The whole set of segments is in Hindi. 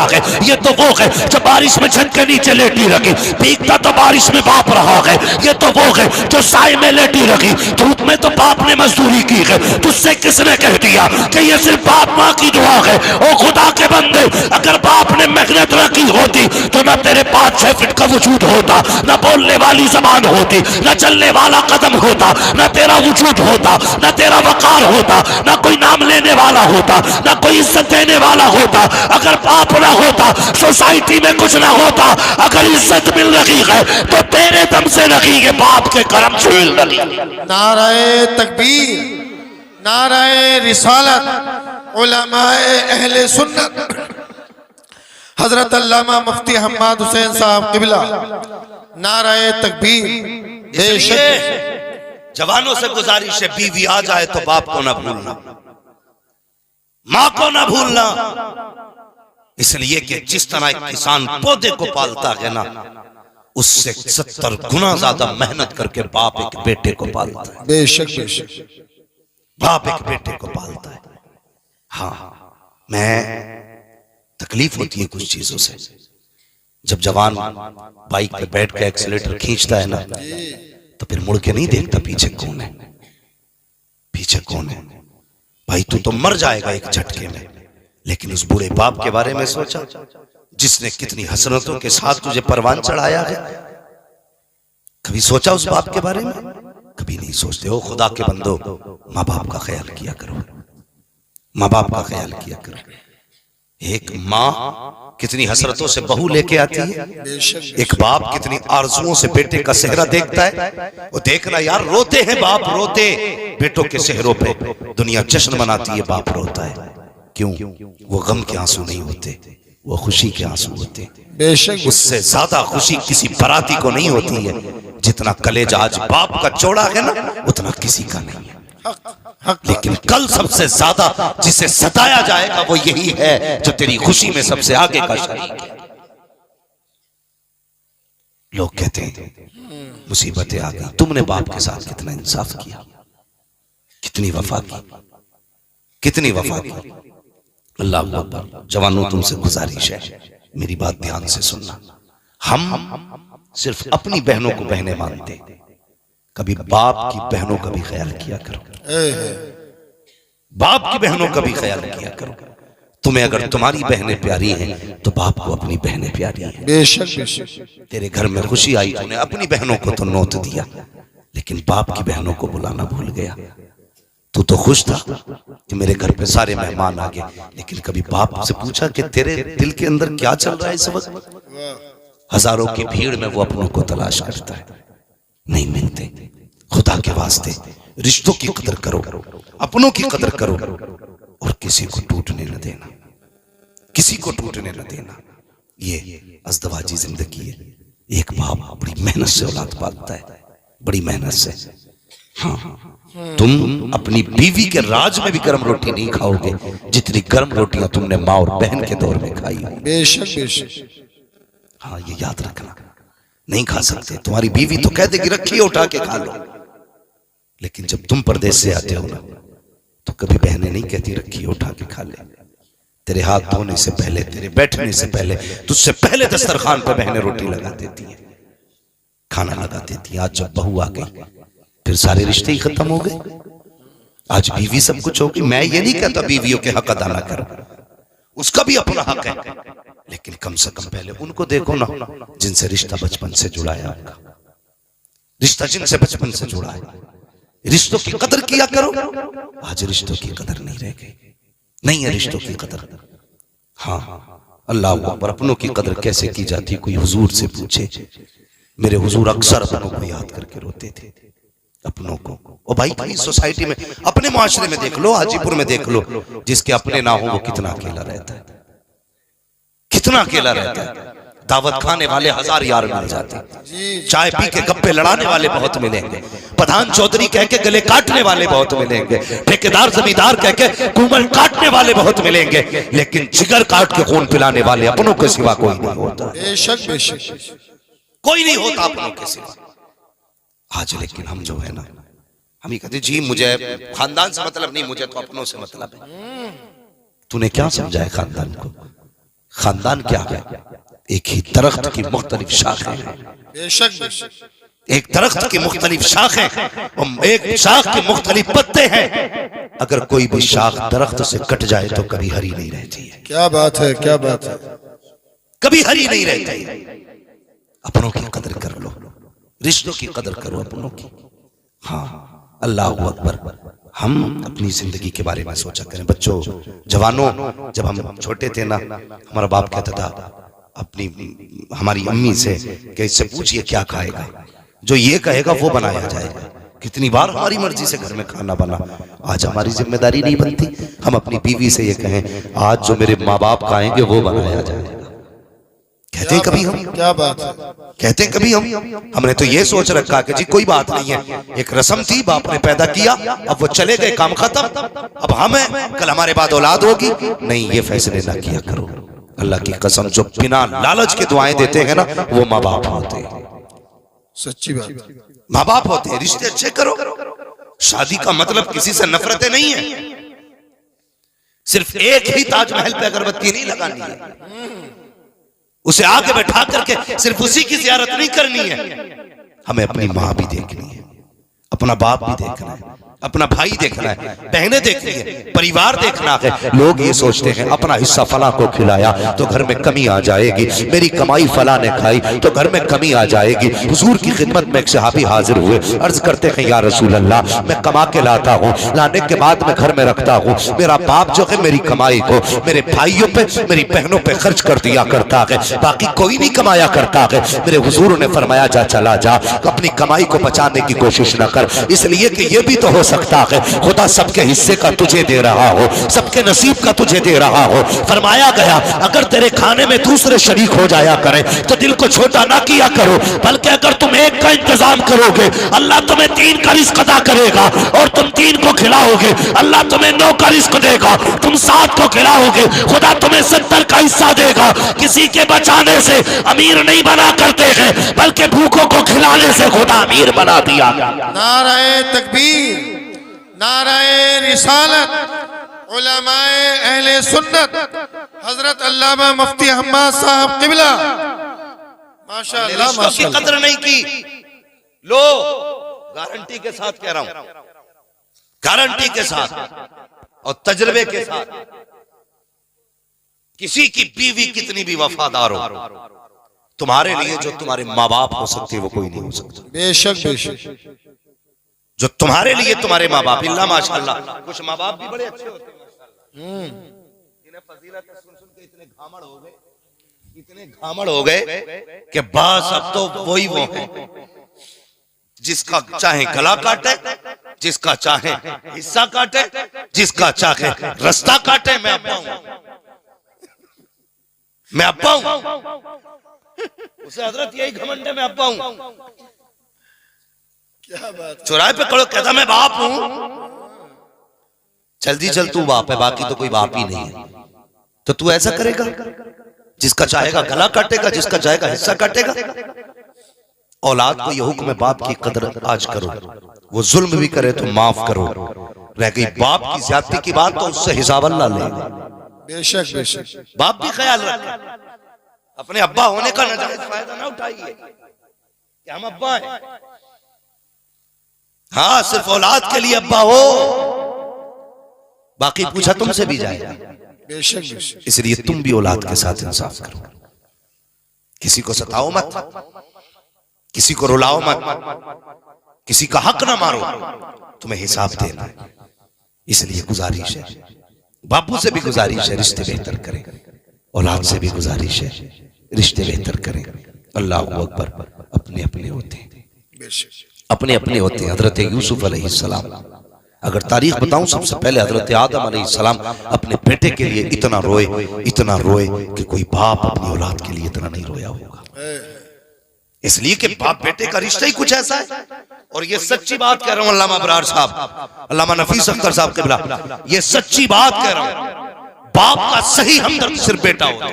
रहा है, ये तो वो है जो बारिश में छत के नीचे लेटी रखी, भीगता तो बारिश में बाप रहा है, ये तो वो है जो साए में लेटी रखी, धूप में तो बाप ने मजदूरी की है। तुझसे किसने कह दिया कि ये सिर्फ बाप माँ की दुआ है? ओ खुदा के बंदे, अगर बाप ने मेहनत रखी होती तो न तेरे 5-6 फीट का वजूद होता, न बोलने वाली जबान होती, न चलने वाला कदम होता, न तेरा वजूद होता, न तेरा वकार होता, न कोई नाम लेने वाला होता, न कोई इज्जत देने वाला होता। अगर बाप ना होता सोसाइटी में कुछ ना होता। अगर इज्जत मिल रही है तो तेरे दम से रही है, बाप के करम से मिल रही। नाराए तकबीर, नाराए रिसालत, उलमाए अहले सुन्नत हजरत अल्लामा मुफ्ती हम्माद हुसैन साहब किबला, नाराए तकबीर। बेशक जवानों से गुजारिश है, बीवी आ जाए तो बाप को ना भूलना, माँ को ना भूलना। इसलिए कि जिस तरह एक किसान पौधे को पालता है ना, उससे 70 गुना ज्यादा मेहनत करके बाप एक बेटे को पालता है। बेशक बेशक बाप एक बेटे को पालता है। हाँ, मैं तकलीफ होती है कुछ चीजों से। जब जवान बाइक पे बैठ के एक्सीलेटर खींचता है ना, तो फिर मुड़ के नहीं देखता पीछे कौन है, पीछे कौन है। भाई तू तो मर जाएगा एक झटके में। लेकिन उस बूढ़े बाप के बारे में सोचा जिसने कितनी हसरतों के साथ तुझे परवान चढ़ाया है? कभी सोचा उस बाप के बारे में? कभी नहीं सोचते हो। खुदा के बंदो, माँ बाप का ख्याल किया करो, माँ बाप का ख्याल किया करो। एक माँ कितनी हसरतों से बहू लेके आती है, एक बाप कितनी आरजुओं से बेटे का सेहरा देखता है। वो देखना यार, रोते हैं बाप, रोते बेटों के सेहरों पे। दुनिया जश्न मनाती है, बाप रोता है। क्यों? वो गम के आंसू नहीं होते, वो खुशी के आंसू होते। बेशक उससे ज्यादा खुशी किसी बराती को नहीं होती है। जितना कलेजा आज बाप का चौड़ा है ना, उतना किसी का नहीं है। लेकिन कल सबसे ज्यादा जिसे सताया जाएगा वो यही है जो तेरी खुशी में सबसे आगे का शरीक है। लोग कहते हैं मुसीबतें आ गई, तुमने बाप के साथ कितना इंसाफ किया, कितनी वफा की, कितनी वफा की। अल्लाह अकबर। जवानों, तुमसे गुजारिश है, मेरी बात ध्यान से सुनना। हम सिर्फ अपनी बहनों को बहनें मानते, कभी बाप की बहनों का भी ख्याल किया करो, बाप की बहनों का भी ख्याल किया करो। तुम्हें अगर तुम्हारी बहनें प्यारी हैं तो बाप को अपनी बहनें प्यारी हैं। बेशक बेशक। तेरे घर में खुशी आई, तूने अपनी बहनों को तो नोत दिया, लेकिन बाप की बहनों को बुलाना भूल गया। तू तो खुश था कि मेरे घर पे सारे मेहमान आ गए, लेकिन कभी बाप से पूछा कि तेरे दिल के अंदर क्या चल रहा है इस वक्त? हजारों की भीड़ में वो अपनों को तलाश करता है, नहीं मिलते। खुदा के वास्ते रिश्तों की कदर करो, अपनों की कदर करो, और किसी को टूटने न देना, किसी को टूटने न देना। ये अज़दवाजी जिंदगी है। एक बाप बड़ी मेहनत से औलाद पालता है, बड़ी मेहनत से। हाँ, तुम अपनी बीवी के राज में भी गर्म रोटी नहीं खाओगे जितनी गर्म रोटियां तुमने माँ और बहन के दौर में खाई। बेशक बेशक। हाँ, ये याद रखना, नहीं खा सकते। तुम्हारी बीवी तो कह देगी रखिए उठा के खा लो, लेकिन जब तुम परदेश से आते हो ना, तो कभी बहनें नहीं कहती रखिए उठा के खा ले। तेरे हाथ धोने से पहले, तेरे बैठने से पहले, तुझसे पहले दस्तरखान पे बहनें रोटी लगा देती है, खाना लगा देती है। आज जब बहू आ गई फिर सारे रिश्ते ही खत्म हो गए। आज बीवी सब कुछ होगी। मैं ये नहीं कहता बीवियों के हक अदा ना करो, उसका भी अपना हक है, लेकिन कम से कम पहले उनको देखो ना जिनसे रिश्ता बचपन से जुड़ा है। आपका रिश्ता जिनसे बचपन से जुड़ा है, रिश्तों की कदर किया करो। आज रिश्तों की कदर नहीं रह गई, नहीं है रिश्तों की कदर। हाँ, अल्लाह अकबर। अपनों की कदर कैसे की जाती, कोई हुजूर से पूछे। मेरे हुजूर अक्सर अपनों को याद करके रोते थे, अपनों को। और भाई कहीं सोसाइटी में, अपने माशरे में देख लो, हाजीपुर में देख लो, जिसके अपने ना हो वो कितना अकेला रहता है, कितना अकेला रहता है। दावत खाने वाले 1000 यार मिल जाते, चाय पी के गप्पे लड़ाने वाले बहुत मिलेंगे, प्रधान चौधरी कह के गले काटने वाले बहुत मिलेंगे, ठेकेदार जमींदार कह के कुमल काटने वाले बहुत मिलेंगे, लेकिन जिगर काट के खून पिलाने वाले अपनों के सिवा कोई नहीं होता। बेशक बेशक, कोई नहीं होता अपनों के सिवा। आज लेकिन हम जो है ना, हम ही कहते जी मुझे खानदान से मतलब नहीं, मुझे तो अपनों से मतलब है। तूने क्या समझा है खानदान को? खानदान क्या है? एक ही दरख्त की मुख्तलिफ शाखें हैं। बेशक बेशक। एक दरख्त की मुख्तलिफ शाखें और एक शाख के मुख्तलिफ पत्ते हैं। अगर कोई भी शाख दरख्त से कट जाए तो कभी हरी नहीं रहती है। क्या बात है, क्या बात है। कभी हरी नहीं रहती। अपनों की कदर कर लो, रिश्तों की कदर करो अपनों की। हाँ, अल्लाह अकबर। हम अपनी जिंदगी के बारे में सोचा करें। बच्चों, जवानों, जब हम छोटे थे ना, हमारा बाप कहता था अपनी हमारी अम्मी से कि इससे पूछिए क्या खाएगा, जो ये कहेगा वो बनाया जाएगा। कितनी बार हमारी मर्जी से घर में खाना बना। आज हमारी जिम्मेदारी नहीं बनती, हम अपनी बीवी से ये कहें आज जो मेरे माँ बाप खाएंगे वो बनाया जाएगा। कहते हैं कभी हम, क्या बात है, कहते हैं कभी हम, हमने तो ये सोच रखा कि जी कोई बात नहीं है, एक रस्म थी, बाप ने पैदा किया, अब वो चले गए, काम खत्म, अब हम हैं, कल हमारे बाद औलाद होगी। नहीं, ये फैसले ना किया करो। अल्लाह की कसम, जो बिना लालच के दुआएं देते हैं ना, वो माँ बाप होते हैं। सच्ची बात, माँ बाप होते हैं। रिश्ते अच्छे करो। शादी का मतलब किसी से नफरतें नहीं है। सिर्फ एक ही ताजमहल पे अगरबत्ती नहीं लगानी है, उसे आगे बैठा करके सिर्फ उसी की जियारत नहीं करनी है। हमें अपनी माँ भी देखनी है, अपना बाप भी देखना है, अपना भाई देखना है, बहनें देखनी है, परिवार देखना है। लोग ये सोचते हैं अपना हिस्सा फला को खिलाया तो घर में कमी आ जाएगी, मेरी कमाई फला ने खाई तो घर में कमी आ जाएगी। हुजूर की खिदमत में एक सहाबी हाजिर हुए, अर्ज करते हैं या रसूल अल्लाह, मैं कमा के लाता हूँ, लाने के बाद मैं घर में रखता हूँ, मेरा बाप जो है मेरी कमाई को मेरे भाइयों पे, मेरी बहनों पे खर्च कर दिया करता है, बाकी कोई नहीं कमाया करता है। मेरे हुजूर ने फरमाया जा चला जा, अपनी कमाई को बचाने की कोशिश न कर, इसलिए कि ये भी तो हो सकता है खुदा सबके हिस्से का तुझे दे रहा हो, सबके नसीब का तुझे दे रहा हो। फरमाया गया अगर तेरे खाने में दूसरे शरीक हो जाया करें तो दिल को छोटा ना किया करो, बल्कि अगर तुम एक का इंतजाम करोगे अल्लाह तुम्हें 3 का रिस्क अदा करेगा, और तुम 3 को खिलाओगे अल्लाह तुम्हें 9 का रिस्क देगा, तुम 7 को खिलाओगे खुदा तुम्हें 70 का हिस्सा देगा। किसी के बचाने से अमीर नहीं बना करते हैं, बल्कि भूखों को खिलाने से खुदा अमीर बना दिया। नाराए तकबीर, नाराए रिसालत, उलमाए अहले सुन्नत, हजरत अल्लामा मुफ्ती हम्माद साहब किबला, माशाअल्लाह माशाअल्लाह। की कदर नहीं की। लो, गारंटी के साथ कह रहा हूं, गारंटी के साथ और तजर्बे के साथ, किसी की बीवी कितनी भी वफादार हो, तुम्हारे लिए जो तुम्हारे माँ बाप हो सकते वो कोई नहीं हो सकता। बेशक बेशक। जो तुम्हारे लिए तुम्हारे माँ बाप, इल्ला माशाअल्लाह, कुछ माँ बाप भी बड़े अच्छे होते हैं, इन्हें फजीलत सुन सुन के इतने घामड़ हो गए, इतने घामड़ हो गए कि बस अब तो वही वो है, जिसका चाहे गला काटे, जिसका चाहे हिस्सा काटे, जिसका चाहे रास्ता काटे। मैं अब्बा हूं, मैं अब्बा हूं, उसे हजरत यही घमंड है, मैं अब्बा हूं। क्या बात, चौराहे पे खड़ो कहता मैं बाप हूं। जल्दी चल, तू बाप है, बाकी तो कोई बाप ही नहीं है। तो तू ऐसा करेगा, जिसका चाहेगा गला काटेगा, जिसका चाहेगा हिस्सा काटेगा। औलाद को यह हुक्म है बाप की कदर आज करो, वो जुल्म भी करे तो माफ करो। रह गई बाप की ज्यादती की बात तो उससे हिसाब अल्लाह लेगा। बेशक बेशक। बाप भी ख्याल रखे, अपने अब्बा होने का नाजायज फायदा ना उठाइए कि हम अब्बा हैं। हाँ, सिर्फ औलाद के लिए अब्बा हो, बाकी पूछा तुमसे भी जाएगा। बेशक बेशक। इसलिए तुम भी औलाद के साथ इंसाफ करो, किसी को सताओ मत, किसी को रुलाओ मत, किसी का हक ना मारो, तुम्हें हिसाब देना है। इसलिए गुजारिश है, बापू से भी गुजारिश है रिश्ते बेहतर करें, औलाद से भी गुजारिश है रिश्ते बेहतर करें। अल्लाह अकबर। अपने अपने होते हैं, अपने अपने होते हैं। हजरत यूसुफ अलैहिस्सलाम, अगर तारीख बताऊं, सबसे पहले हजरत आदम अलैहिस्सलाम अपने बेटे के लिए इतना रोए कि कोई बाप अपनी औलाद के लिए इतना नहीं रोया होगा। इसलिए कि बाप बेटे का रिश्ता ही कुछ ऐसा है। और ये सच्ची बात कह रहा हूं, अल्लामा अबरार साहब, अल्लामा नफीस अख्तर साहब किबला, ये सच्ची बात कह रहा हूं। बाप का सही हमदर्द सिर्फ बेटा होता है,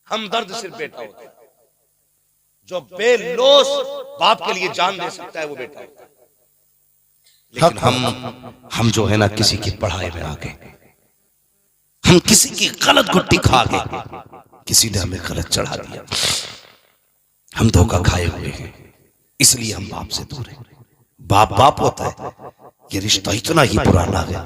हमदर्द सिर्फ बेटा होता है। जो बेलोस बाप के लिए जान दे सकता है वो बेटा होता है। लेकिन हम जो है ना, किसी की पढ़ाई में आ गए, हम किसी की गलत गुट्टी खा गए, किसी ने हमें गलत चढ़ा दिया, हम धोखा खाए हुए हैं, इसलिए हम बाप से दूर हैं। बाप बाप होता है, ये रिश्ता इतना ही पुराना है।